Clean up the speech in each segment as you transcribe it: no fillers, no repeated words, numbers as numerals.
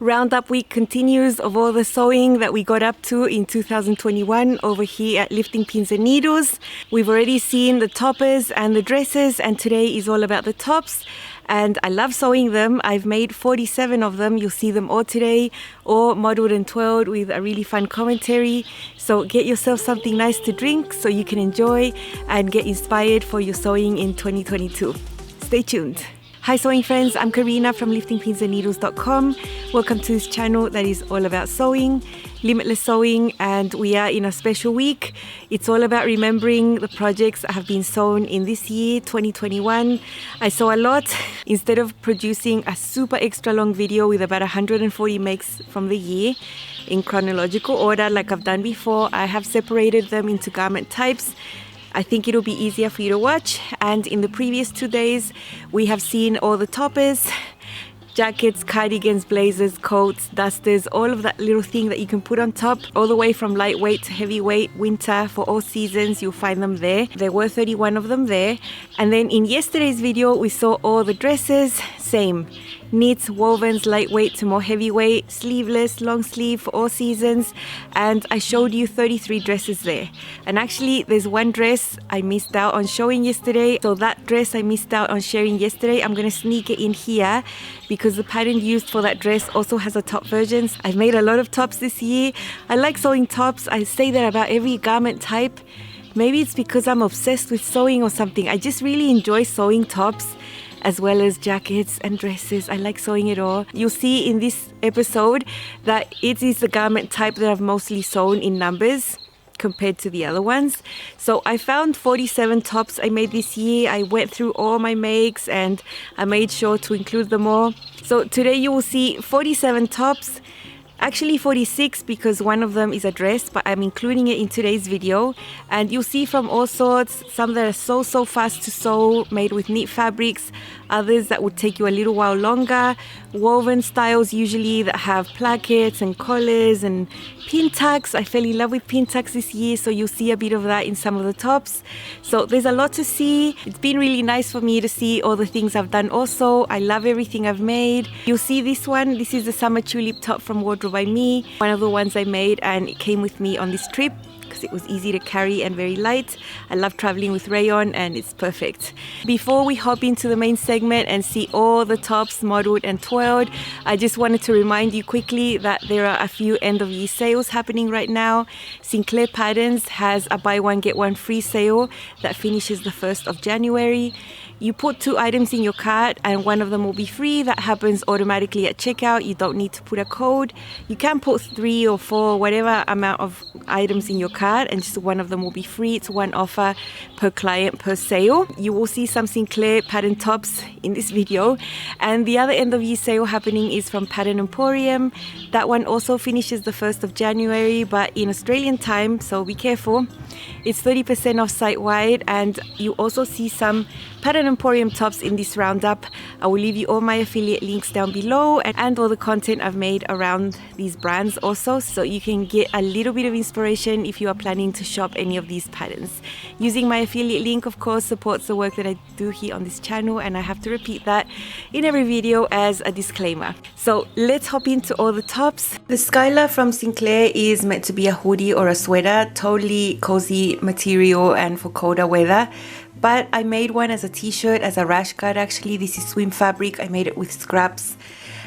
Roundup week continues of all the sewing that we got up to in 2021 over here at Lifting Pins and Needles. We've already seen the toppers and the dresses, and today is all about the tops. And I love sewing them. I've made 47 of them. You'll see them all today, all modeled and twirled with a really fun commentary. So get yourself something nice to drink so you can enjoy and get inspired for your sewing in 2022. Stay tuned. Hi sewing friends, I'm Karina from liftingpinsandneedles.com. Welcome to this channel that is all about sewing, limitless sewing, and we are in a special week. It's all about remembering the projects that have been sewn in this year, 2021. I sew a lot. Instead of producing a super extra long video with about 140 makes from the year in chronological order like I've done before, I have separated them into garment types. I think it'll be easier for you to watch. And in the previous 2 days, we have seen all the toppers, jackets, cardigans, blazers, coats, dusters, all of that little thing that you can put on top, all the way from lightweight to heavyweight, winter, for all seasons. You'll find them there. There were 31 of them there. And then in yesterday's video, we saw all the dresses, same. Knits, wovens, lightweight to more heavyweight, sleeveless, long sleeve for all seasons, and I showed you 33 dresses there. And actually there's one dress I missed out on showing yesterday, so that dress I missed out on sharing yesterday, I'm gonna sneak it in here because the pattern used for that dress also has a top version. I've made a lot of tops this year. I like sewing tops. I say that about every garment type. Maybe it's because I'm obsessed with sewing or something. I just really enjoy sewing tops, as well as jackets and dresses. I like sewing it all. You'll see in this episode that it is the garment type that I've mostly sewn in numbers compared to the other ones. So I found 47 tops I made this year. I went through all my makes and I made sure to include them all. So today you will see 47 tops. Actually 46 because one of them is a dress, but I'm including it in today's video. And you'll see from all sorts, some that are so fast to sew, made with knit fabrics, others that would take you a little while longer, woven styles usually that have plackets and collars and pin tucks. I fell in love with pin tucks this year, so you'll see a bit of that in some of the tops. So there's a lot to see. It's been really nice for me to see all the things I've done also. I love everything I've made. You'll see this one. This is the summer tulip top from Wardrobe by Me, one of the ones I made, and it came with me on this trip because it was easy to carry and very light. I love traveling with rayon and it's perfect. Before we hop into the main segment and see all the tops modeled and twirled, I just wanted to remind you quickly that there are a few end of year sales happening right now. Sinclair Patterns has a buy one get one free sale that finishes the 1st of January. You put 2 items in your cart and one of them will be free. That happens automatically at checkout. You don't need to put a code. You can put 3 or 4, whatever amount of items in your cart, and just one of them will be free. It's one offer per client per sale. You will see some Sinclair pattern tops in this video. And the other end of year sale happening is from Pattern Emporium. That one also finishes the 1st of January, but in Australian time, so be careful. It's 30% off site-wide, and you also see some Pattern Emporium tops in this roundup. I will leave you all my affiliate links down below and all the content I've made around these brands also, so you can get a little bit of inspiration if you are planning to shop any of these patterns. Using my affiliate link, of course, supports the work that I do here on this channel, and I have to repeat that in every video as a disclaimer. So let's hop into all the tops. The Skyler from Sinclair is meant to be a hoodie or a sweater, totally cozy material and for colder weather. But I made one as a t-shirt, as a rash guard actually. This is swim fabric. I made it with scraps.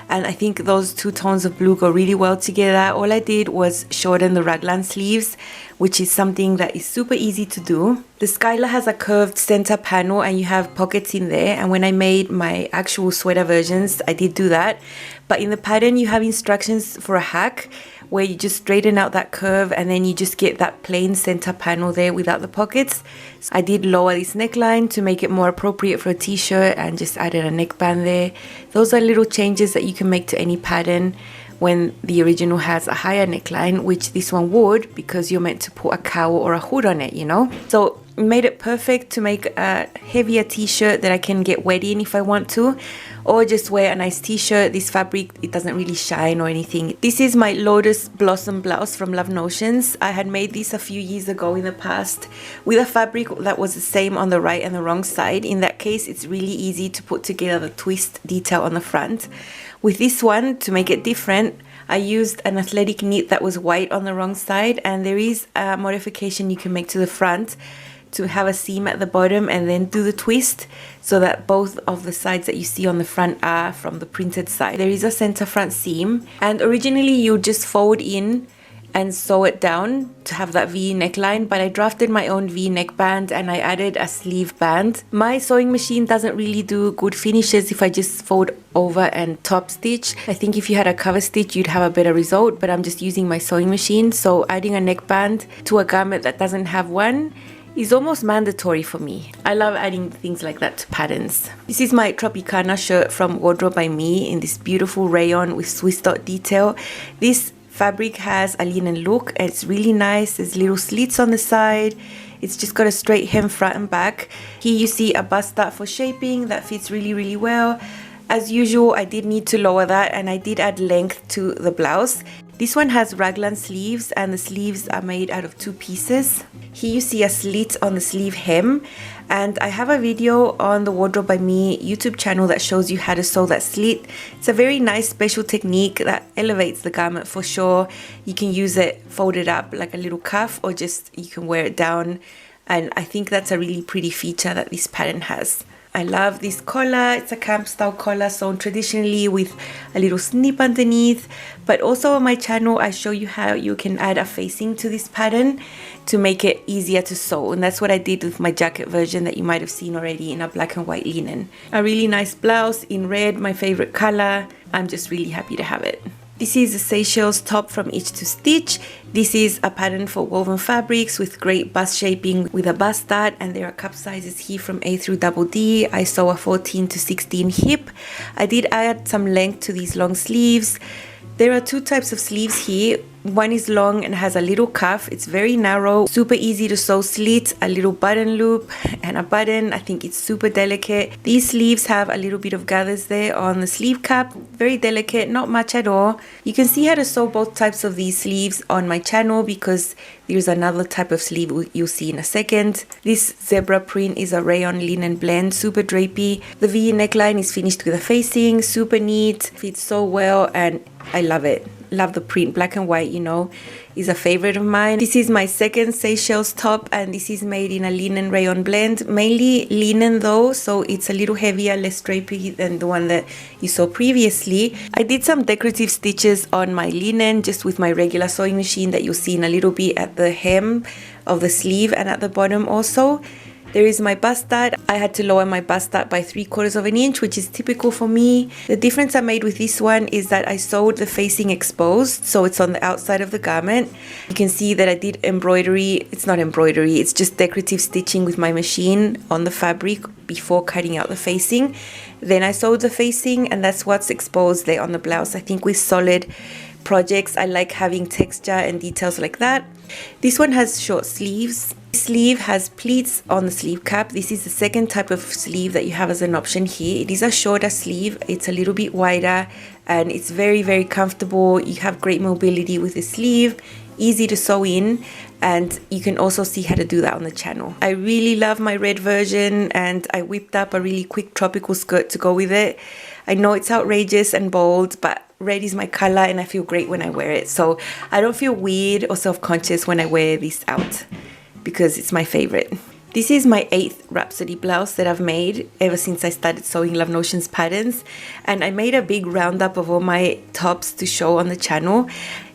And I think those 2 tones of blue go really well together. All I did was shorten the raglan sleeves, which is something that is super easy to do. The Skyler has a curved center panel and you have pockets in there. And when I made my actual sweater versions, I did do that. But in the pattern, you have instructions for a hack where you just straighten out that curve and then you just get that plain center panel there without the pockets. So I did lower this neckline to make it more appropriate for a t-shirt and just added a neckband there. Those are little changes that you can make to any pattern when the original has a higher neckline, which this one would because you're meant to put a cowl or a hood on it, you know. So made it perfect to make a heavier t-shirt that I can get wet in if I want to, or just wear a nice t-shirt. This fabric, it doesn't really shine or anything. This is my Lotus Blossom blouse from Love Notions. I had made this a few years ago in the past with a fabric that was the same on the right and the wrong side. In that case, it's really easy to put together the twist detail on the front. With this one, to make it different, I used an athletic knit that was white on the wrong side, and there is a modification you can make to the front to have a seam at the bottom and then do the twist so that both of the sides that you see on the front are from the printed side. There is a center front seam, and originally you just fold in and sew it down to have that V neckline, but I drafted my own V neckband and I added a sleeve band. My sewing machine doesn't really do good finishes if I just fold over and top stitch. I think if you had a cover stitch you'd have a better result, but I'm just using my sewing machine, so adding a neckband to a garment that doesn't have one is almost mandatory for me. I love adding things like that to patterns. This is my Tropicana shirt from Wardrobe by Me in this beautiful rayon with Swiss dot detail. This fabric has a linen look. It's really nice. There's little slits on the side. It's just got a straight hem front and back. Here you see a bust dart for shaping that fits really well. As usual, I did need to lower that, and I did add length to the blouse. This one has raglan sleeves, and the sleeves are made out of 2 pieces. Here you see a slit on the sleeve hem, and I have a video on the Wardrobe by Me YouTube channel that shows you how to sew that slit. It's a very nice special technique that elevates the garment for sure. You can use it folded up like a little cuff, or just you can wear it down, and I think that's a really pretty feature that this pattern has. I love this collar. It's a camp style collar sewn traditionally with a little snip underneath, but also on my channel I show you how you can add a facing to this pattern to make it easier to sew, and that's what I did with my jacket version that you might have seen already in a black and white linen. A really nice blouse in red, my favorite color. I'm just really happy to have it. This is a Seychelles top from Itch to Stitch. This is a pattern for woven fabrics with great bust shaping with a bust dart, and there are cup sizes here from A through double D. I sew a 14 to 16 hip. I did add some length to these long sleeves. There are 2 types of sleeves here. One is long and has a little cuff. It's very narrow, super easy to sew slit, a little button loop and a button. I think it's super delicate. These sleeves have a little bit of gathers there on the sleeve cap. Very delicate, not much at all. You can see how to sew both types of these sleeves on my channel because there's another type of sleeve you'll see in a second. This zebra print is a rayon linen blend, super drapey. The V neckline is finished with a facing, super neat, fits so well, and I love it. Love the print. Black and white, you know, is a favorite of mine. This is my second Seychelles top, and this is made in a linen rayon blend, mainly linen though, so it's a little heavier, less drapey than the one that you saw previously. I did some decorative stitches on my linen just with my regular sewing machine that you'll see in a little bit at the hem of the sleeve and at the bottom also. There is my bust dart. I had to lower my bust dart by 3/4 of an inch, which is typical for me. The difference I made with this one is that I sewed the facing exposed, so it's on the outside of the garment. You can see that I did embroidery. It's not embroidery, it's just decorative stitching with my machine on the fabric before cutting out the facing. Then I sewed the facing, and that's what's exposed there on the blouse. I think with solid projects, I like having texture and details like that. This one has short sleeves. This sleeve has pleats on the sleeve cap. This is the second type of sleeve that you have as an option here. It is a shorter sleeve. It's a little bit wider, and it's very comfortable. You have great mobility with the sleeve, easy to sew in, and you can also see how to do that on the channel. I really love my red version, and I whipped up a really quick tropical skirt to go with it. I know it's outrageous and bold, but red is my color and I feel great when I wear it, so I don't feel weird or self-conscious when I wear this out because it's my favorite. This is my 8th Rhapsody blouse that I've made ever since I started sewing Love Notions patterns, and I made a big roundup of all my tops to show on the channel.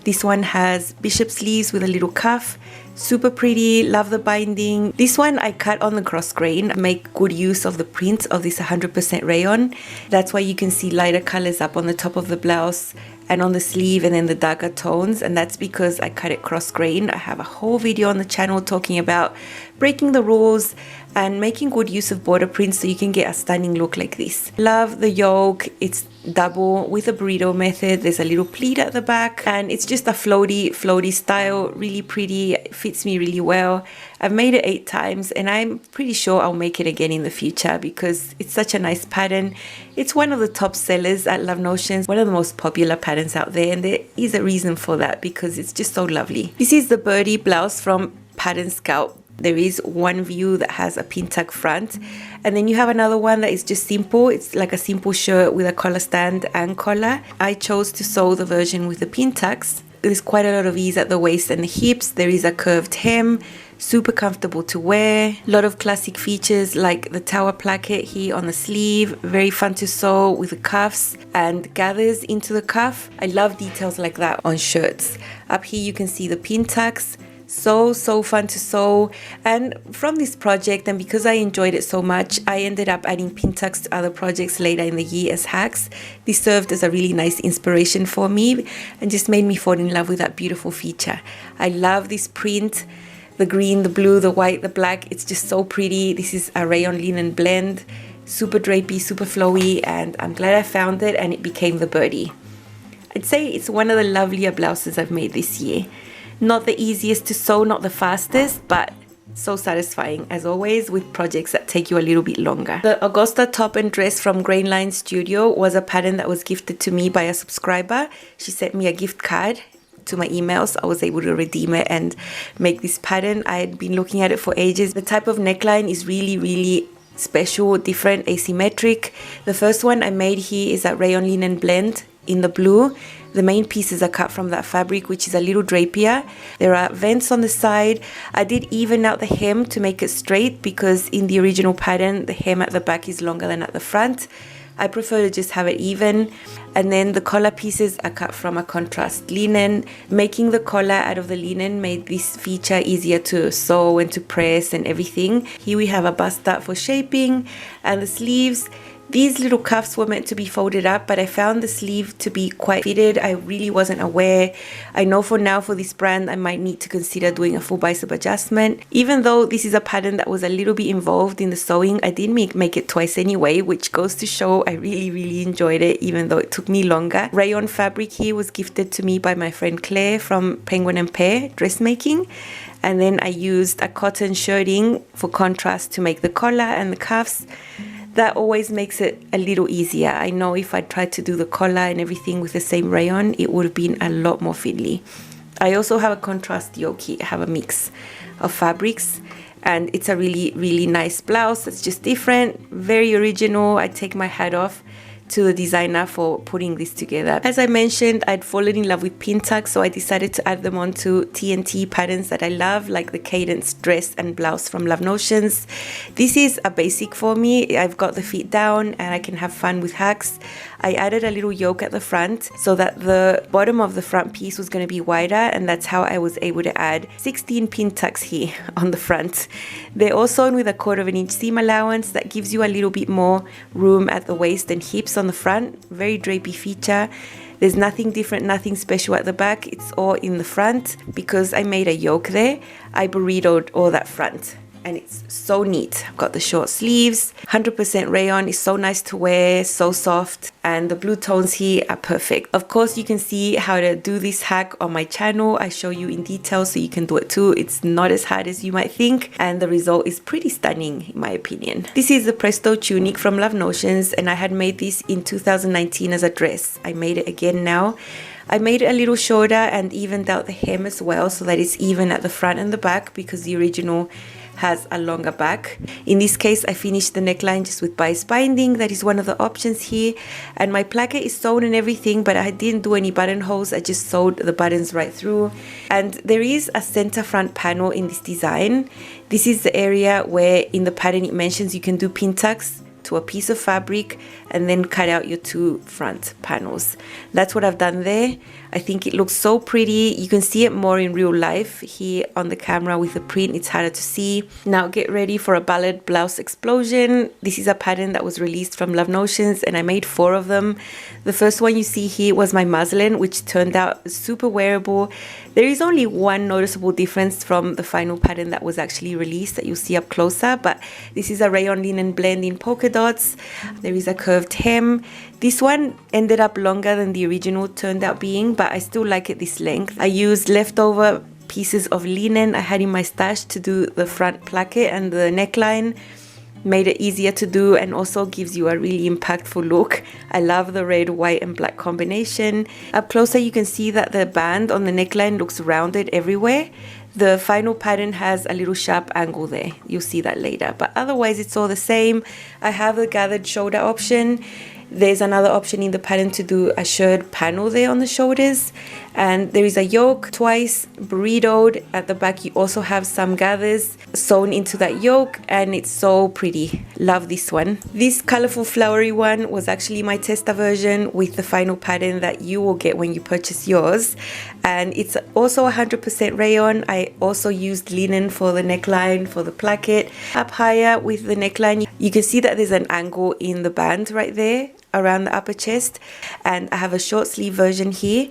This one has bishop sleeves with a little cuff, super pretty, love the binding. This one I cut on the cross grain, make good use of the print of this 100% rayon. That's why you can see lighter colors up on the top of the blouse and on the sleeve, and then the darker tones, and that's because I cut it cross grain. I have a whole video on the channel talking about breaking the rules and making good use of border prints so you can get a stunning look like this. Love the yoke. It's double with a burrito method. There's a little pleat at the back and it's just a floaty style, really pretty. It fits me really well. I've made it 8 times and I'm pretty sure I'll make it again in the future because it's such a nice pattern. It's one of the top sellers at Love Notions, one of the most popular patterns out there, and there is a reason for that because it's just so lovely. This is the birdie blouse from Pattern Scout. There is one view that has a pin tuck front, and then you have another one that is just simple. It's like a simple shirt with a collar stand and collar. I chose to sew the version with the pin tucks. There's quite a lot of ease at the waist and the hips. There is a curved hem, super comfortable to wear. A lot of classic features like the tower placket here on the sleeve, very fun to sew with the cuffs and gathers into the cuff. I love details like that on shirts. Up here you can see the pin tucks. So fun to sew. And from this project, and because I enjoyed it so much, I ended up adding pin tucks to other projects later in the year as hacks. This served as a really nice inspiration for me and just made me fall in love with that beautiful feature. I love this print, the green, the blue, the white, the black. It's just so pretty. This is a rayon linen blend, super drapey, super flowy, and I'm glad I found it and it became the birdie. I'd say it's one of the lovelier blouses I've made this year. Not the easiest to sew, not the fastest, but so satisfying as always with projects that take you a little bit longer. The Augusta top and dress from Grainline Studio was a pattern that was gifted to me by a subscriber. She sent me a gift card to my emails. I was able to redeem it and make this pattern. I had been looking at it for ages. The type of neckline is really special, different, asymmetric. The first one I made here is that rayon linen blend in the blue. The main pieces are cut from that fabric, which is a little drapier. There are vents on the side. I did even out the hem to make it straight because in the original pattern, the hem at the back is longer than at the front. I prefer to just have it even. And then the collar pieces are cut from a contrast linen. Making the collar out of the linen made this feature easier to sew and to press and everything. Here we have a bust dart for shaping and the sleeves. These little cuffs were meant to be folded up, but I found the sleeve to be quite fitted. I really wasn't aware. I know for now for this brand, I might need to consider doing a full bicep adjustment. Even though this is a pattern that was a little bit involved in the sewing, I did make it twice anyway, which goes to show I really enjoyed it, even though it took me longer. Rayon fabric here was gifted to me by my friend Claire from Penguin and Pear Dressmaking. And then I used a cotton shirting for contrast to make the collar and the cuffs. That always makes it a little easier. I know if I tried to do the collar and everything with the same rayon, it would have been a lot more fiddly. I also have a contrast yoki. I have a mix of fabrics and it's a really nice blouse. It's just different, very original. I take my hat off to the designer for putting this together. As I mentioned, I'd fallen in love with pin tucks, so I decided to add them onto TNT patterns that I love, like the Cadence dress and blouse from Love Notions. This is a basic for me. I've got the feet down and I can have fun with hacks. I added a little yoke at the front so that the bottom of the front piece was going to be wider, and that's how I was able to add 16 pin tucks here on the front. They're all sewn with a 1/4 inch seam allowance that gives you a little bit more room at the waist and hips on the front. Very drapey feature. There's nothing different, nothing special at the back. It's all in the front. Because I made a yoke there, I burritoed all that front. And it's so neat. I've got the short sleeves, 100% rayon. It's so nice to wear, so soft, and the blue tones here are perfect. Of course, you can see how to do this hack on my channel. I show you in detail so you can do it too. It's not as hard as you might think, and the result is pretty stunning in my opinion. This is the Presto tunic from Love Notions, and I had made this in 2019 as a dress. I made it again now. I made it a little shorter and evened out the hem as well so that it's even at the front and the back because the original has a longer back. In this case, I finished the neckline just with bias binding. That is one of the options here. And my placket is sewn and everything, but I didn't do any buttonholes. I just sewed the buttons right through. And there is a center front panel in this design. This is the area where in the pattern it mentions you can do pin tucks to a piece of fabric and then cut out your 2 front panels. That's what I've done there. I think it looks so pretty. You can see it more in real life. Here on the camera with the print, it's harder to see. Now get ready for a ballad blouse explosion. This is a pattern that was released from Love Notions, and I made 4 of them. The first one you see here was my muslin, which turned out super wearable. There is only one noticeable difference from the final pattern that was actually released that you'll see up closer, but this is a rayon linen blend in polka dots. There is a curved hem. This one ended up longer than the original turned out being, but I still like it this length. I used leftover pieces of linen I had in my stash to do the front placket and the neckline. Made it easier to do and also gives you a really impactful look. I love the red, white and black combination. Up closer you can see that the band on the neckline looks rounded everywhere. The final pattern has a little sharp angle there. You'll see that later, but otherwise it's all the same. I have the gathered shoulder option. There's another option in the pattern to do a shirred panel there on the shoulders, and there is a yoke twice burritoed. At the back you also have some gathers sewn into that yoke, and it's so pretty. Love this one. This colorful flowery one was actually my tester version with the final pattern that you will get when you purchase yours, and it's also 100% rayon. I also used linen for the neckline for the placket. Up higher with the neckline you can see that there's an angle in the band right there around the upper chest, and I have a short sleeve version here.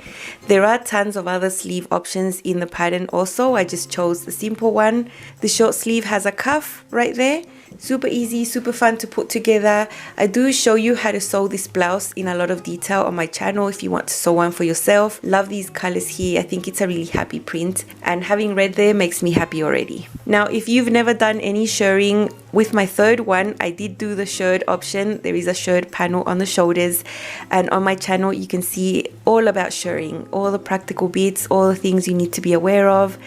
There are tons of other sleeve options in the pattern also. I just chose the simple one. The short sleeve has a cuff right there. Super easy, super fun to put together. I do show you how to sew this blouse in a lot of detail on my channel if you want to sew one for yourself. Love these colors here. I think it's a really happy print, and having red there makes me happy already. Now if you've never done any shirring, with my third one I did do the shirred option. There is a shirred panel on the shoulders, and on my channel you can see all about shirring, all the practical bits, all the things you need to be aware of,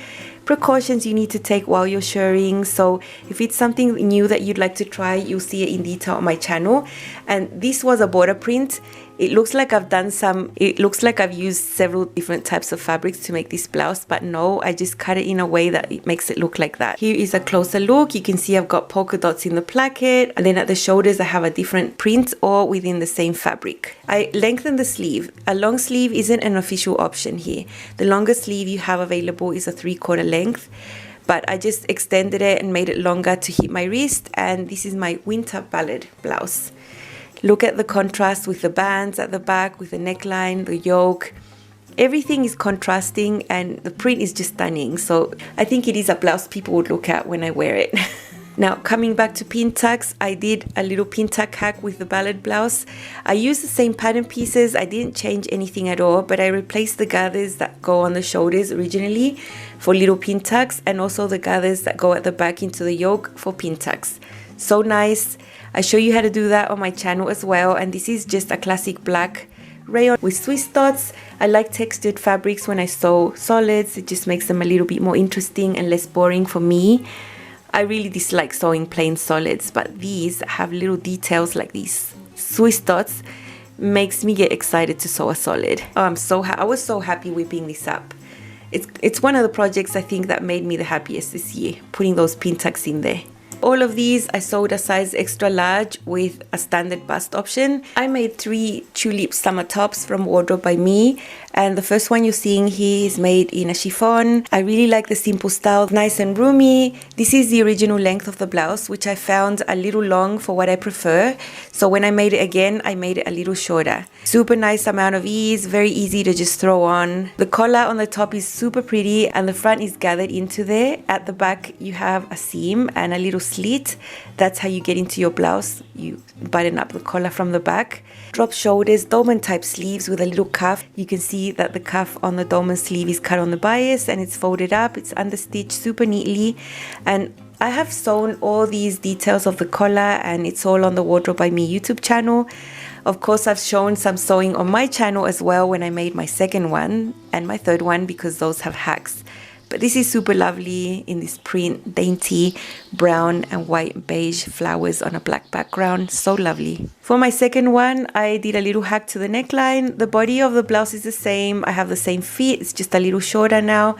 precautions you need to take while you're shirring. So if it's something new that you'd like to try, you'll see it in detail on my channel. And this was a border print. It looks like I've used several different types of fabrics to make this blouse, but no, I just cut it in a way that it makes it look like that. Here is a closer look. You can see I've got polka dots in the placket, and then at the shoulders I have a different print or within the same fabric. I lengthened the sleeve. A long sleeve isn't an official option here. The longest sleeve you have available is a 3/4 length, but I just extended it and made it longer to hit my wrist, and this is my winter ballad blouse. Look at the contrast with the bands at the back, with the neckline, the yoke. Everything is contrasting and the print is just stunning. So I think it is a blouse people would look at when I wear it. Now coming back to pin tucks, I did a little pin tuck hack with the ballad blouse. I used the same pattern pieces. I didn't change anything at all, but I replaced the gathers that go on the shoulders originally for little pin tucks, and also the gathers that go at the back into the yoke for pin tucks. So nice. I show you how to do that on my channel as well, and this is just a classic black rayon with Swiss dots. I like textured fabrics when I sew solids. It just makes them a little bit more interesting and less boring for me. I really dislike sewing plain solids, but these have little details like these Swiss dots. Makes me get excited to sew a solid. Oh, I was so happy whipping this up. It's one of the projects I think that made me the happiest this year, putting those pin tucks in there. All of these I sewed a size extra large with a standard bust option. I made 3 tulip summer tops from Wardrobe by Me, and the first one you're seeing here is made in a chiffon. I really like the simple style, nice and roomy. This is the original length of the blouse, which I found a little long for what I prefer. So when I made it again, I made it a little shorter. Super nice amount of ease, very easy to just throw on. The collar on the top is super pretty and the front is gathered into there. At the back you have a seam and a little slit. That's how you get into your blouse. You button up the collar from the back. Drop shoulders, dolman type sleeves with a little cuff. You can see that the cuff on the dolman sleeve is cut on the bias and it's folded up. It's understitched super neatly, and I have sewn all these details of the collar, and it's all on the Wardrobe by Me YouTube channel. Of course, I've shown some sewing on my channel as well when I made my second one and my third one, because those have hacks. But this is super lovely in this print, dainty brown and white beige flowers on a black background. So lovely. For my second one, I did a little hack to the neckline. The body of the blouse is the same. I have the same fit. It's just a little shorter now.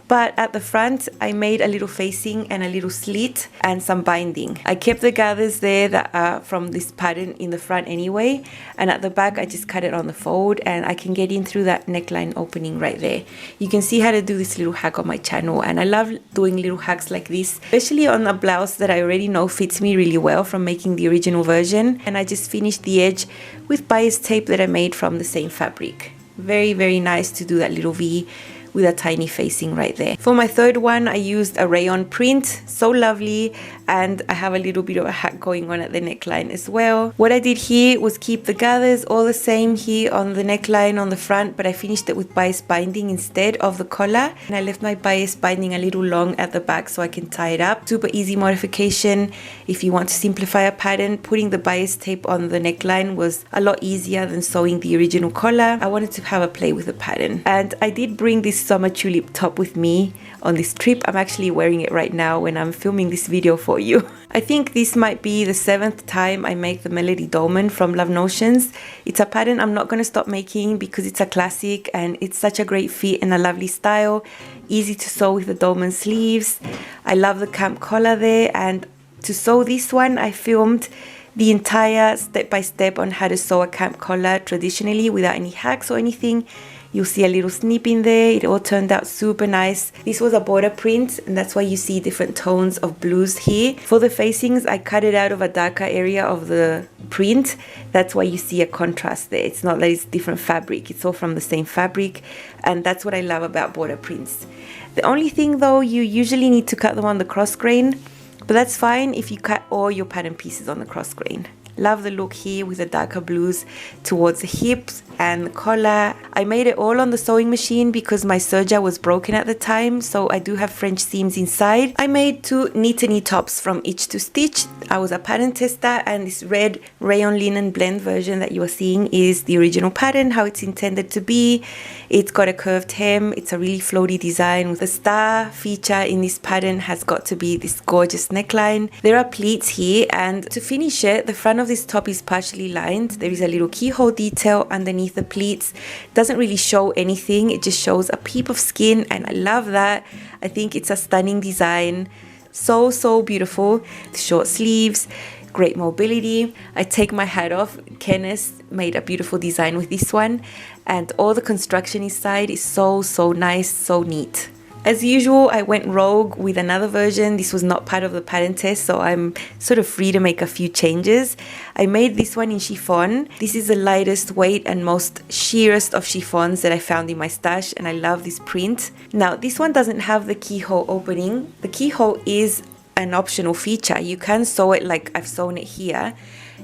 but at the front I made a little facing and a little slit and some binding. I kept the gathers there that are from this pattern in the front anyway, and at the back I just cut it on the fold, and I can get in through that neckline opening right there. You can see how to do this little hack on my channel, and I love doing little hacks like this, especially on a blouse that I already know fits me really well from making the original version. And I just finished the edge with bias tape that I made from the same fabric. Very, very nice to do that little V with a tiny facing right there. For my third one, I used a rayon print, so lovely, and I have a little bit of a hack going on at the neckline as well. What I did here was keep the gathers all the same here on the neckline on the front, but I finished it with bias binding instead of the collar, and I left my bias binding a little long at the back so I can tie it up. Super easy modification. If you want to simplify a pattern, putting the bias tape on the neckline was a lot easier than sewing the original collar. I wanted to have a play with the pattern, and I did bring this summer tulip top with me on this trip. I'm actually wearing it right now when I'm filming this video for you. I think this might be the 7th time I make the Melody Dolman from Love Notions. It's a pattern I'm not going to stop making because it's a classic and it's such a great fit and a lovely style. Easy to sew with the dolman sleeves. I love the camp collar there, and to sew this one I filmed the entire step-by-step on how to sew a camp collar traditionally without any hacks or anything. You'll see a little snip in there. It all turned out super nice. This was a border print, and that's why you see different tones of blues here. For the facings, I cut it out of a darker area of the print. That's why you see a contrast there. It's not that it's different fabric. It's all from the same fabric, and that's what I love about border prints. The only thing though, you usually need to cut them on the cross grain, but that's fine if you cut all your pattern pieces on the cross grain. Love the look here with the darker blues towards the hips and the collar. I made it all on the sewing machine because my serger was broken at the time, so I do have French seams inside. I made 2 knee-to-knee tops from each to stitch. I was a pattern tester, and this red rayon linen blend version that you are seeing is the original pattern, how it's intended to be. It's got a curved hem. It's a really floaty design. The star feature in this pattern has got to be this gorgeous neckline. There are pleats here, and to finish it, the front of this top is partially lined. There is a little keyhole detail underneath the pleats. Doesn't really show anything, it just shows a peep of skin, and I love that. I think it's a stunning design. So beautiful. The short sleeves, great mobility. I take my hat off. Kenneth made a beautiful design with this one, and all the construction inside is so nice, so neat. As usual, I went rogue with another version. This was not part of the pattern test, so I'm sort of free to make a few changes. I made this one in chiffon. This is the lightest weight and most sheerest of chiffons that I found in my stash, and I love this print. Now, this one doesn't have the keyhole opening. The keyhole is an optional feature. You can sew it like I've sewn it here.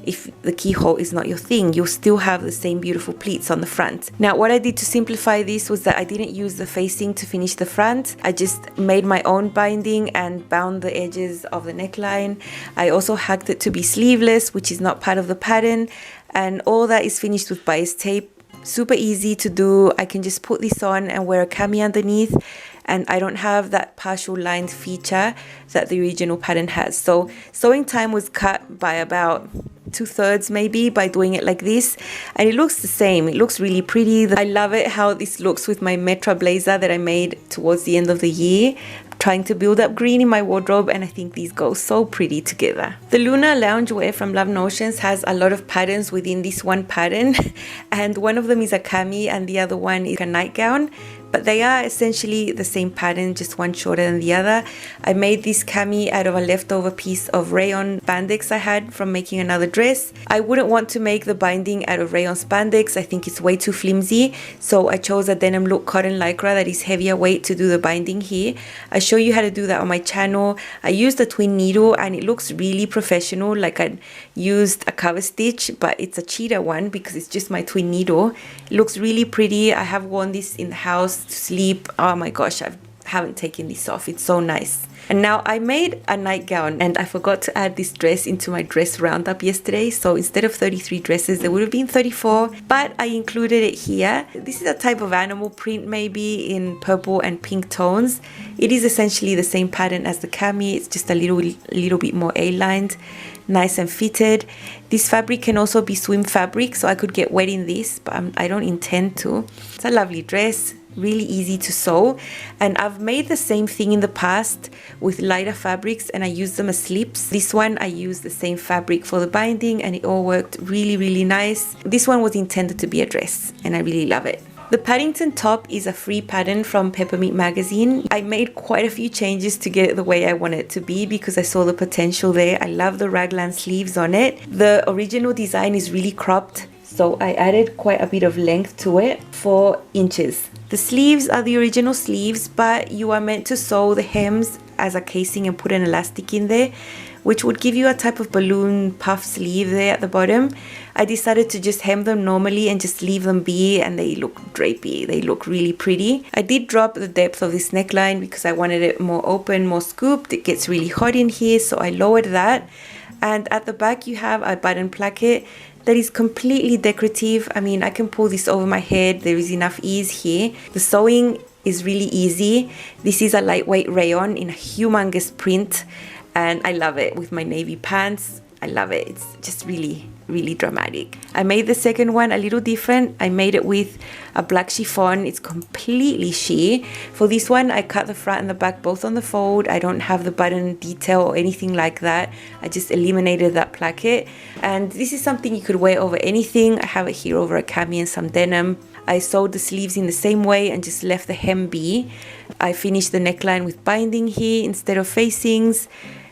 If the keyhole is not your thing, you'll still have the same beautiful pleats on the front. Now, what I did to simplify this was that I didn't use the facing to finish the front. I just made my own binding and bound the edges of the neckline. I also hacked it to be sleeveless, which is not part of the pattern, and all that is finished with bias tape. Super easy to do. I can just put this on and wear a cami underneath, and I don't have that partial lined feature that the original pattern has. So sewing time was cut by about 2/3 maybe by doing it like this, and it looks the same. It looks really pretty. I love it how this looks with my Metra blazer that I made towards the end of the year. I'm trying to build up green in my wardrobe, and I think these go so pretty together. The Luna loungewear from Love Notions has a lot of patterns within this one pattern, and one of them is a cami and the other one is a nightgown. But they are essentially the same pattern, just one shorter than the other. I made this cami out of a leftover piece of rayon spandex I had from making another dress. I wouldn't want to make the binding out of rayon spandex. I think it's way too flimsy. So I chose a denim look cotton lycra that is heavier weight to do the binding here. I show you how to do that on my channel. I used a twin needle and it looks really professional, like I used a cover stitch, but it's a cheater one because it's just my twin needle. It looks really pretty. I have worn this in the house to sleep. Oh my gosh, I haven't taken this off. It's so nice. And now I made a nightgown, and I forgot to add this dress into my dress roundup yesterday. So instead of 33 dresses, there would have been 34, but I included it here. This is a type of animal print, maybe in purple and pink tones. It is essentially the same pattern as the cami. It's just a little bit more A-lined, nice and fitted. This fabric can also be swim fabric, so I could get wet in this, but I don't intend to. It's a lovely dress. really easy to sew. And I've made the same thing in the past with lighter fabrics and I use them as slips. This one I used the same fabric for the binding and it all worked really nice. This one was intended to be a dress and I really love it. The Paddington top is a free pattern from Peppermint magazine. I made quite a few changes to get it the way I want it to be because I saw the potential there. I love the raglan sleeves on it. The original design is really cropped, so I added quite a bit of length to it, 4 inches. The sleeves are the original sleeves, but you are meant to sew the hems as a casing and put an elastic in there, which would give you a type of balloon puff sleeve there at the bottom. I decided to just hem them normally and just leave them be, and they look drapey. They look really pretty. I did drop the depth of this neckline because I wanted it more open, more scooped. It gets really hot in here, so I lowered that. And at the back you have a button placket that is completely decorative. I mean, I can pull this over my head. There is enough ease here. The sewing is really easy. This is a lightweight rayon in a humongous print and I love it with my navy pants. I love it. It's just really dramatic. I made the second one a little different. I made it with a black chiffon. It's completely sheer. For this one, I cut the front and the back both on the fold. I don't have the button detail or anything like that. I just eliminated that placket. And this is something you could wear over anything. I have it here over a cami and some denim. I sewed the sleeves in the same way and just left the hem be. I finished the neckline with binding here instead of facings.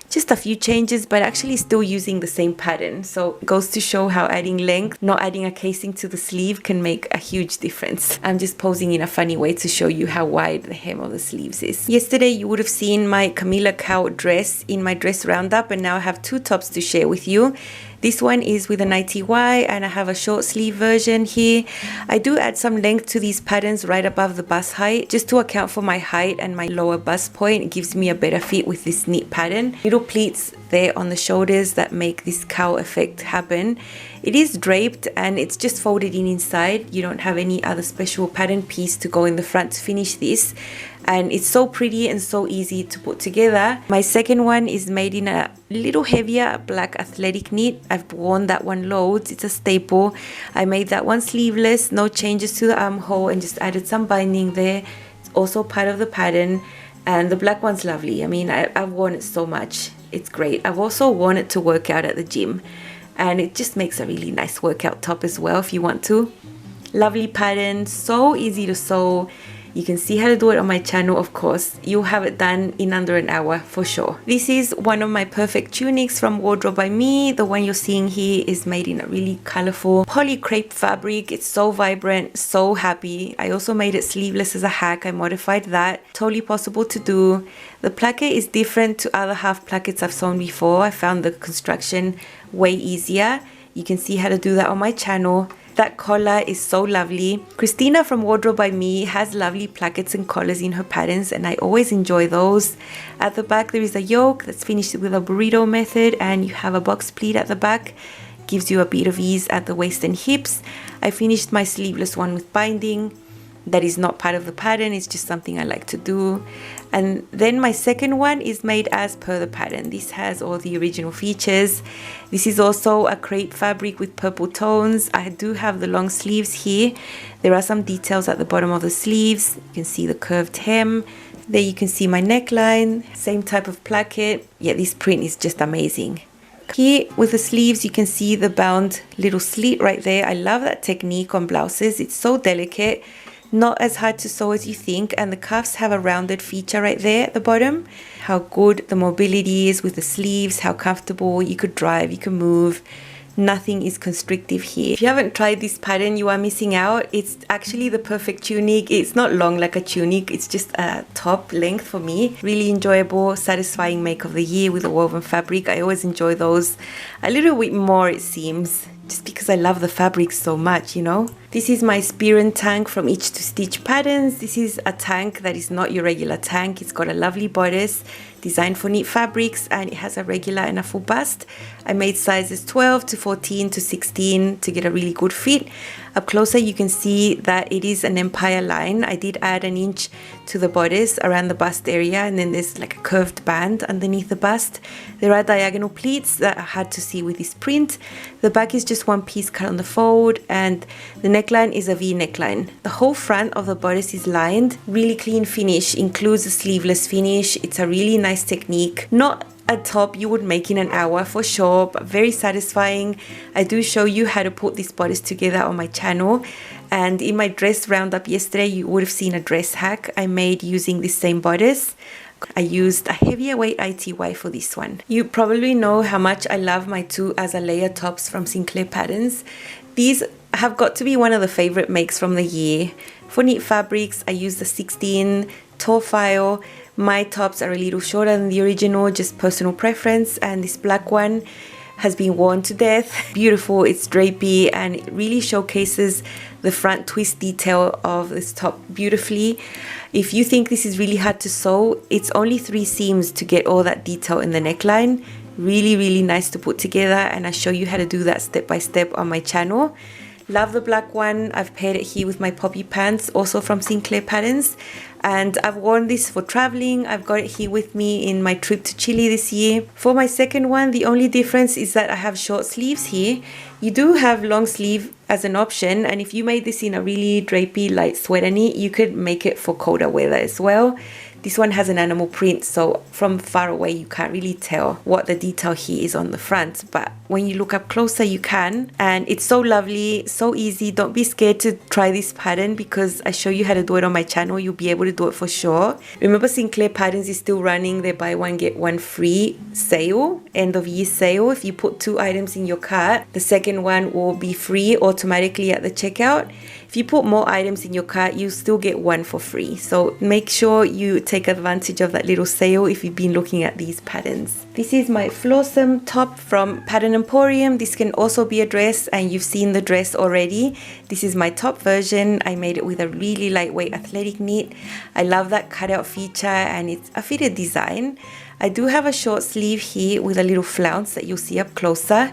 Just a few changes, but actually still using the same pattern. So it goes to show how adding length, not adding a casing to the sleeve, can make a huge difference. I'm just posing in a funny way to show you how wide the hem of the sleeves is. Yesterday you would have seen my Camilla cowl dress in my dress roundup, and now I have 2 tops to share with you. This one is with an ITY and I have a short sleeve version here. I do add some length to these patterns right above the bust height just to account for my height and my lower bust point. It gives me a better fit with this knit pattern. Little pleats there on the shoulders that make this cowl effect happen. It is draped and it's just folded in inside. You don't have any other special pattern piece to go in the front to finish this. And it's so pretty and so easy to put together. My second one is made in a little heavier black athletic knit. I've worn that one loads. It's a staple. I made that one sleeveless, no changes to the armhole, and just added some binding there. It's also part of the pattern. And the black one's lovely. I mean, I've worn it so much. It's great. I've also worn it to work out at the gym. And it just makes a really nice workout top as well if you want to. Lovely pattern, so easy to sew. You can see how to do it on my channel, of course. You'll have it done in under an hour for sure. This is one of my perfect tunics from Wardrobe by Me. The one you're seeing here is made in a really colorful poly crepe fabric. It's so vibrant, so happy. I also made it sleeveless as a hack. I modified that. Totally possible to do. The placket is different to other half plackets I've sewn before. I found the construction way easier. You can see how to do that on my channel. That collar is so lovely. Christina from Wardrobe by Me has lovely plackets and collars in her patterns and I always enjoy those. At the back there is a yoke that's finished with a burrito method and you have a box pleat at the back. Gives you a bit of ease at the waist and hips. I finished my sleeveless one with binding. That is not part of the pattern, it's just something I like to do. And then my second one is made as per the pattern. This has all the original features. This is also a crepe fabric with purple tones. I do have the long sleeves here. There are some details at the bottom of the sleeves. You can see the curved hem. There you can see my neckline, same type of placket. Yeah, this print is just amazing. Here with the sleeves you can see the bound little slit right there. I love that technique on blouses. It's so delicate. Not as hard to sew as you think, and the cuffs have a rounded feature right there at the bottom. How good the mobility is with the sleeves, how comfortable you could drive, you can move. Nothing is constrictive here. If you haven't tried this pattern, you are missing out. It's actually the perfect tunic. It's not long like a tunic, it's just a top length for me. Really enjoyable, satisfying make of the year with a woven fabric. I always enjoy those a little bit more, it seems, just because I love the fabric so much, you know. This is my spear and tank from Itch to Stitch patterns. This is a tank that is not your regular tank. It's got a lovely bodice designed for knit fabrics and it has a regular and a full bust. I made sizes 12 to 14 to 16 to get a really good fit. Up closer you can see that it is an empire line. I did add an inch to the bodice around the bust area, and then there's like a curved band underneath the bust. There are diagonal pleats that are hard to see with this print. The back is just one piece cut on the fold, and the neckline is a V neckline. The whole front of the bodice is lined. Really clean finish, includes a sleeveless finish. It's a really nice technique. Not a top you would make in an hour for sure, but very satisfying. I do show you how to put this bodice together on my channel, and in my dress roundup yesterday you would have seen a dress hack I made using this same bodice. I used a heavier weight ITY for this one. You probably know how much I love my 2 as a layer tops from Sinclair Patterns. These have got to be one of the favorite makes from the year. For knit fabrics I used the 16 tall file. My tops are a little shorter than the original, just personal preference, and this black one has been worn to death. Beautiful, it's drapey, and it really showcases the front twist detail of this top beautifully. If you think this is really hard to sew, it's only 3 seams to get all that detail in the neckline. Really nice to put together, and I show you how to do that step by step on my channel. Love the black one. I've paired it here with my poppy pants, also from Sinclair Patterns, and I've worn this for traveling. I've got it here with me in my trip to Chile this year. For my second one, the only difference is that I have short sleeves here. You do have long sleeve as an option, and if you made this in a really drapey light sweater knit, you could make it for colder weather as well. This one has an animal print, so from far away you can't really tell what the detail here is on the front, but when you look up closer you can, and it's so lovely, so easy. Don't be scared to try this pattern because I show you how to do it on my channel. You'll be able to do it for sure. Remember, Sinclair Patterns is still running their buy one get one free sale, end of year sale. If you put 2 items in your cart, the second one will be free automatically at the checkout. If you put more items in your cart, you still get 1 for free. So make sure you take advantage of that little sale if you've been looking at these patterns. This is my flossom top from Pattern Emporium. This can also be a dress, and you've seen the dress already. This is my top version. I made it with a really lightweight athletic knit. I love that cutout feature, and it's a fitted design. I do have a short sleeve here with a little flounce that you'll see up closer.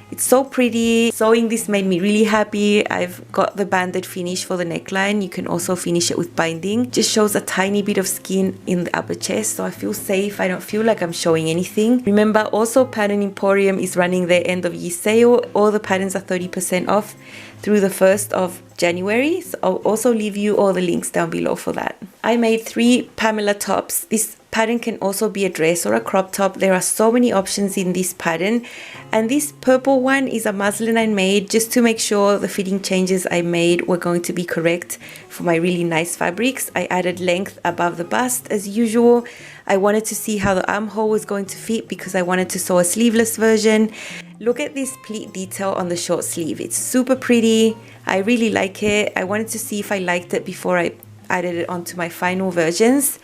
It's so pretty. Sewing this made me really happy. I've got the banded finish for the neckline. You can also finish it with binding. Just shows a tiny bit of skin in the upper chest, so I feel safe. I don't feel like I'm showing anything. Remember, also Pattern Emporium is running their end of year sale. All the patterns are 30% off through the 1st of January. So I'll also leave you all the links down below for that. I made 3 Pamela tops. This pattern can also be a dress or a crop top. There are so many options in this pattern, and this purple one is a muslin I made just to make sure the fitting changes I made were going to be correct for my really nice fabrics. I added length above the bust as usual. I wanted to see how the armhole was going to fit because I wanted to sew a sleeveless version. Look at this pleat detail on the short sleeve. It's super pretty. I really like it. I wanted to see if I liked it before I added it onto my final versions.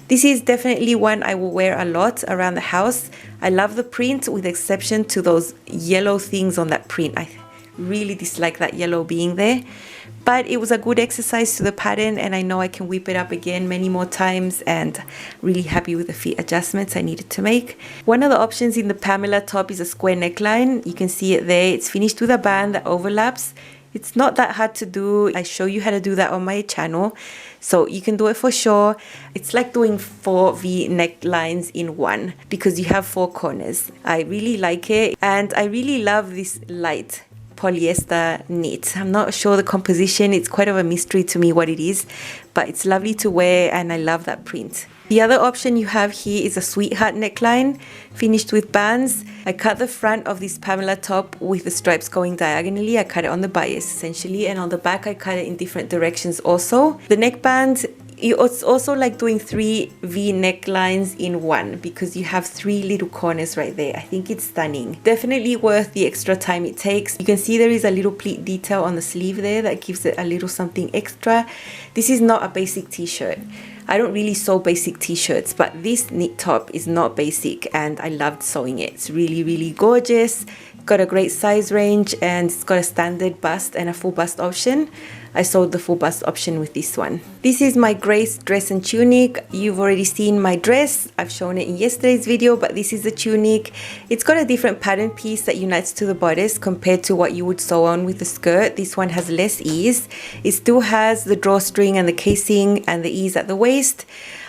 This is definitely one I will wear a lot around the house. I love the print with exception to those yellow things on that print. I really dislike that yellow being there, but it was a good exercise to the pattern, and I know I can whip it up again many more times, and really happy with the fit adjustments I needed to make. One of the options in the Pamela top is a square neckline. You can see it there. It's finished with a band that overlaps. It's not that hard to do. I show you how to do that on my channel, so you can do it for sure. It's like doing 4 V necklines in one because you have 4 corners. I really like it, and I really love this light polyester knit. I'm not sure the composition. It's quite of a mystery to me what it is, but it's lovely to wear, and I love that print. The other option you have here is a sweetheart neckline finished with bands. I cut the front of this Pamela top with the stripes going diagonally. I cut it on the bias essentially, and on the back I cut it in different directions also. The neckband, it's also like doing 3 V necklines in one because you have 3 little corners right there. I think it's stunning. Definitely worth the extra time it takes. You can see there is a little pleat detail on the sleeve there that gives it a little something extra. This is not a basic t-shirt. I don't really sew basic t-shirts, but this knit top is not basic, and I loved sewing it. It's really gorgeous. Got a great size range, and it's got a standard bust and a full bust option. I sewed the full bust option with this one. This is my Grace dress and tunic. You've already seen my dress. I've shown it in yesterday's video, but this is the tunic. It's got a different pattern piece that unites to the bodice compared to what you would sew on with the skirt. This one has less ease. It still has the drawstring and the casing and the ease at the waist.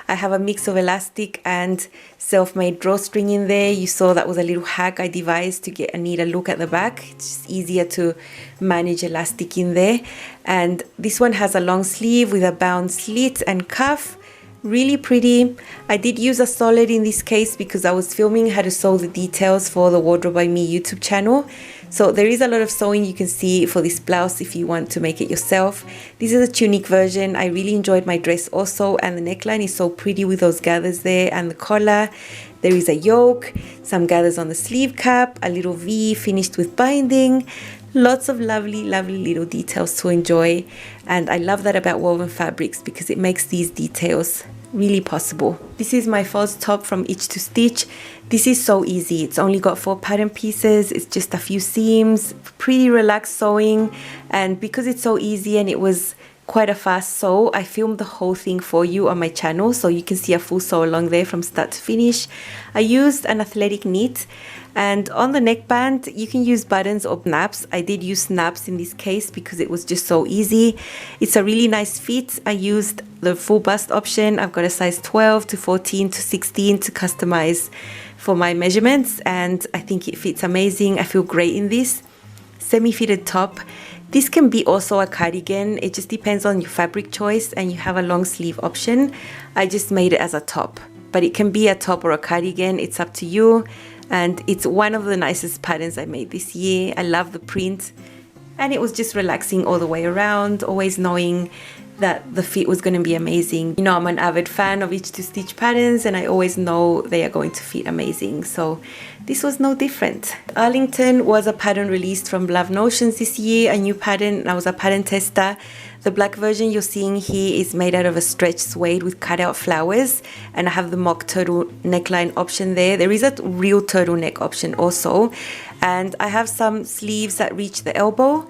I have a mix of elastic and self-made drawstring in there. You saw that was a little hack I devised to get a neater look at the back. It's just easier to manage elastic in there. And this one has a long sleeve with a bound slit and cuff. Really pretty. I did use a solid in this case because I was filming how to sew the details for the Wardrobe by Me YouTube channel. So there is a lot of sewing you can see for this blouse if you want to make it yourself. This is a tunic version. I really enjoyed my dress also, and the neckline is so pretty with those gathers there and the collar. There is a yoke, some gathers on the sleeve cap, a little V finished with binding. Lots of lovely, lovely little details to enjoy. And I love that about woven fabrics because it makes these details really possible. This is my false top from Itch to Stitch. This is so easy. It's only got 4 pattern pieces. It's just a few seams, pretty relaxed sewing. And because it's so easy and it was quite a fast sew, I filmed the whole thing for you on my channel, so you can see a full sew along there from start to finish. I used an athletic knit, and on the neckband you can use buttons or snaps. I did use snaps in this case because it was just so easy. It's a really nice fit. I used the full bust option. I've got a size 12 to 14 to 16 to customize for my measurements, and I think it fits amazing. I feel great in this. Semi-fitted top. This can be also a cardigan. It just depends on your fabric choice, and you have a long sleeve option. I just made it as a top, but it can be a top or a cardigan. It's up to you. And it's one of the nicest patterns I made this year. I love the print, and it was just relaxing all the way around, always knowing that the fit was going to be amazing. You know, I'm an avid fan of Itch to Stitch patterns, and I always know they are going to fit amazing. So this was no different. Arlington was a pattern released from Love Notions this year, a new pattern. I was a pattern tester. The black version you're seeing here is made out of a stretch suede with cutout flowers, and I have the mock turtle neckline option there. There is a real turtleneck option also, and I have some sleeves that reach the elbow.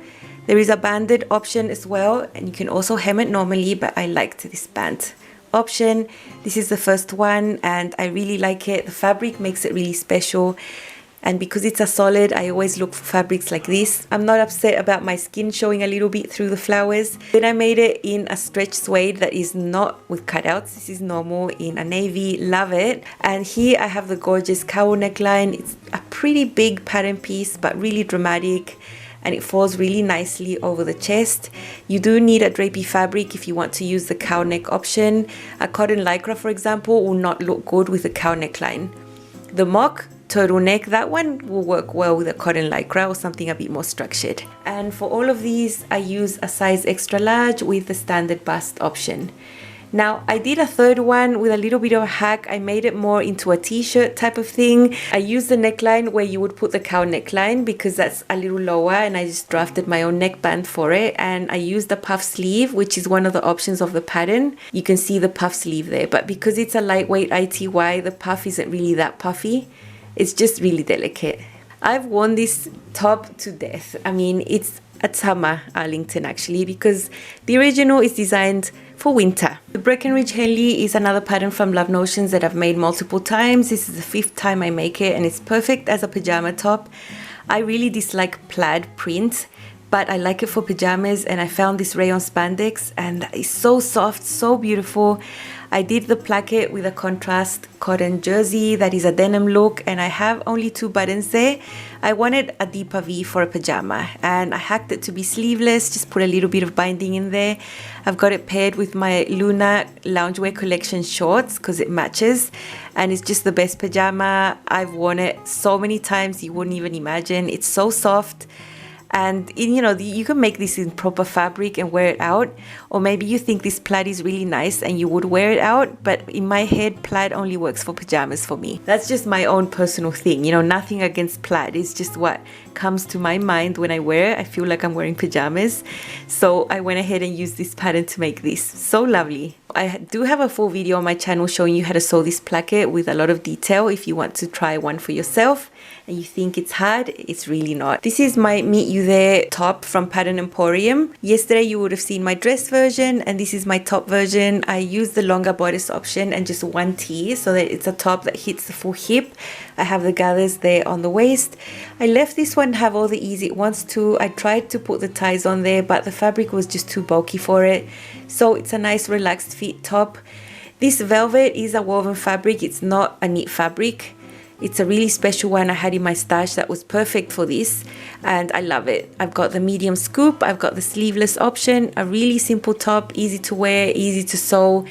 There is a banded option as well, and you can also hem it normally, but I liked this band option. This is the first one, and I really like it. The fabric makes it really special, and because it's a solid, I always look for fabrics like this. I'm not upset about my skin showing a little bit through the flowers. Then I made it in a stretch suede that is not with cutouts. This is normal in a navy. Love it. And here I have the gorgeous cowl neckline. It's a pretty big pattern piece, but really dramatic, and it falls really nicely over the chest. You do need a drapey fabric if you want to use the cow neck option. A cotton lycra, for example, will not look good with a cow neckline. The mock turtleneck, that one will work well with a cotton lycra or something a bit more structured. And for all of these, I use a size extra large with the standard bust option. Now, I did a third one with a little bit of a hack. I made it more into a t-shirt type of thing. I used the neckline where you would put the cow neckline because that's a little lower, and I just drafted my own neckband for it. And I used the puff sleeve, which is one of the options of the pattern. You can see the puff sleeve there, but because it's a lightweight ITY, the puff isn't really that puffy. It's just really delicate. I've worn this top to death. I mean, it's a summer Arlington actually, because the original is designed for winter. The Breckenridge heli is another pattern from Love Notions that I've made multiple times. This is the 5th time I make it, and it's perfect as a pajama top. I really dislike plaid print, but I like it for pajamas, and I found this rayon spandex, and it's so soft, so beautiful. I did the placket with a contrast cotton jersey that is a denim look, and I have only 2 buttons there. I wanted a deeper V for a pajama, and I hacked it to be sleeveless, just put a little bit of binding in there. I've got it paired with my Luna loungewear collection shorts because it matches, and it's just the best pajama. I've worn it so many times you wouldn't even imagine. It's so soft. And you know, you can make this in proper fabric and wear it out, or maybe you think this plaid is really nice and you would wear it out, but in my head plaid only works for pajamas for me. That's just my own personal thing, you know, nothing against plaid. It's just what comes to my mind when I wear it. I feel like I'm wearing pajamas, so I went ahead and used this pattern to make this. So lovely. I do have a full video on my channel showing you how to sew this placket with a lot of detail if you want to try one for yourself and you think it's hard. It's really not. This is my Meet You There top from Pattern Emporium. Yesterday you would have seen my dress version, and this is my top version. I used the longer bodice option and just one tee so that it's a top that hits the full hip. I have the gathers there on the waist. I left this one have all the ease it wants to. I tried to put the ties on there, but the fabric was just too bulky for it. So it's a nice relaxed fit top. This velvet is a woven fabric. It's not a knit fabric. It's a really special one I had in my stash that was perfect for this, and I love it. I've got the medium scoop, I've got the sleeveless option, a really simple top, easy to wear, easy to sew,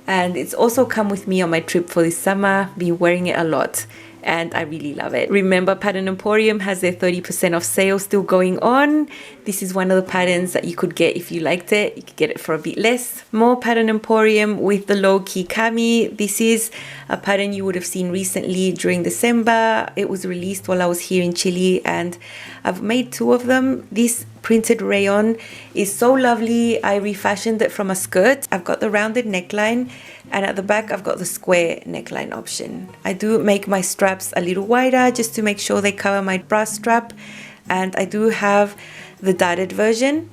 and it's also come with me on my trip for this summer. Been wearing it a lot and I really love it. Remember, Pattern Emporium has their 30% off sale still going on. This is one of the patterns that you could get if you liked it. You could get it for a bit less. More Pattern Emporium with the low-key cami. This is a pattern you would have seen recently during December. It was released while I was here in Chile, and I've made two of them. This printed rayon is so lovely. I refashioned it from a skirt. I've got the rounded neckline, and at the back I've got the square neckline option. I do make my straps a little wider just to make sure they cover my bra strap, and I do have the darted version.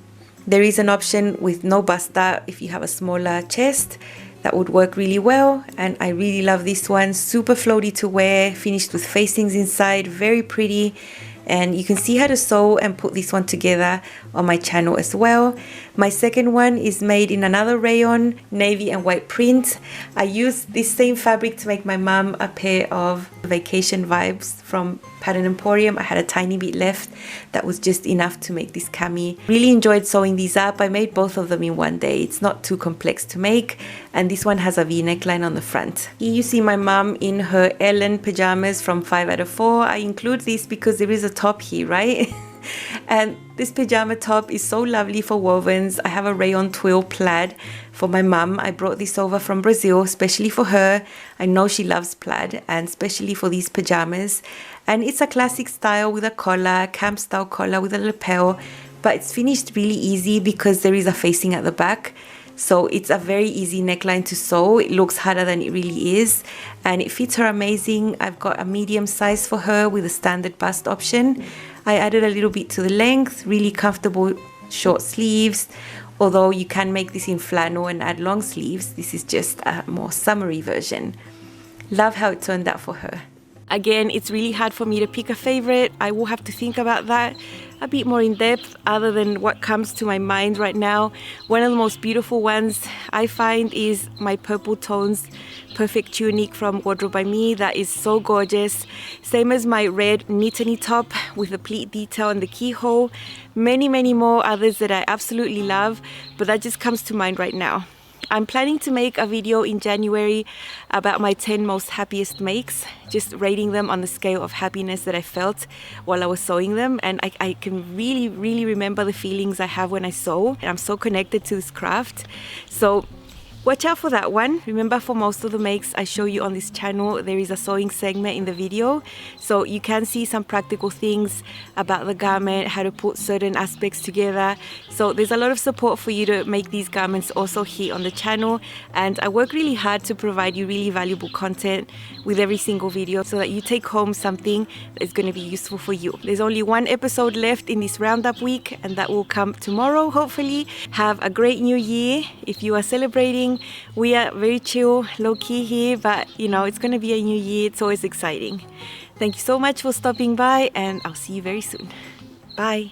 There is an option with no basta if you have a smaller chest. That would work really well, and I really love this one. Super floaty to wear, finished with facings inside, very pretty. And you can see how to sew and put this one together on my channel as well. My second one is made in another rayon, navy and white print. I used this same fabric to make my mum a pair of vacation vibes from Pattern Emporium. I had a tiny bit left that was just enough to make this cami. Really enjoyed sewing these up. I made both of them in one day. It's not too complex to make, and this one has a V neckline on the front. Here you see my mum in her Ellen pajamas from 5 out of 4. I include this because there is a top here, right? And this pajama top is so lovely for wovens. I have a rayon twill plaid for my mum. I brought this over from Brazil especially for her. I know she loves plaid, and especially for these pajamas. And it's a classic style with a collar, camp style collar with a lapel, but it's finished really easy because there is a facing at the back. So it's a very easy neckline to sew. It looks harder than it really is, and it fits her amazing. I've got a medium size for her with a standard bust option. I added a little bit to the length, really comfortable short sleeves, although you can make this in flannel and add long sleeves. This is just a more summery version. Love how it turned out for her. Again, it's really hard for me to pick a favorite. I will have to think about that a bit more in depth other than what comes to my mind right now. One of the most beautiful ones I find is my purple tones perfect tunic from Wardrobe by Me. That is so gorgeous. Same as my red knit top with the pleat detail and the keyhole. Many more others that I absolutely love, but that just comes to mind right now. I'm planning to make a video in January about my 10 most happiest makes, just rating them on the scale of happiness that I felt while I was sewing them. And I can really remember the feelings I have when I sew, and I'm so connected to this craft. So watch out for that one. Remember, for most of the makes I show you on this channel, there is a sewing segment in the video, so you can see some practical things about the garment, how to put certain aspects together. So there's a lot of support for you to make these garments also here on the channel, and I work really hard to provide you really valuable content with every single video so that you take home something that is going to be useful for you. There's only one episode left in this roundup week, and that will come tomorrow, hopefully. Have a great new year if you are celebrating. We are very chill, low-key here, but you know, it's going to be a new year. It's always exciting. Thank you so much for stopping by, and I'll see you very soon. Bye.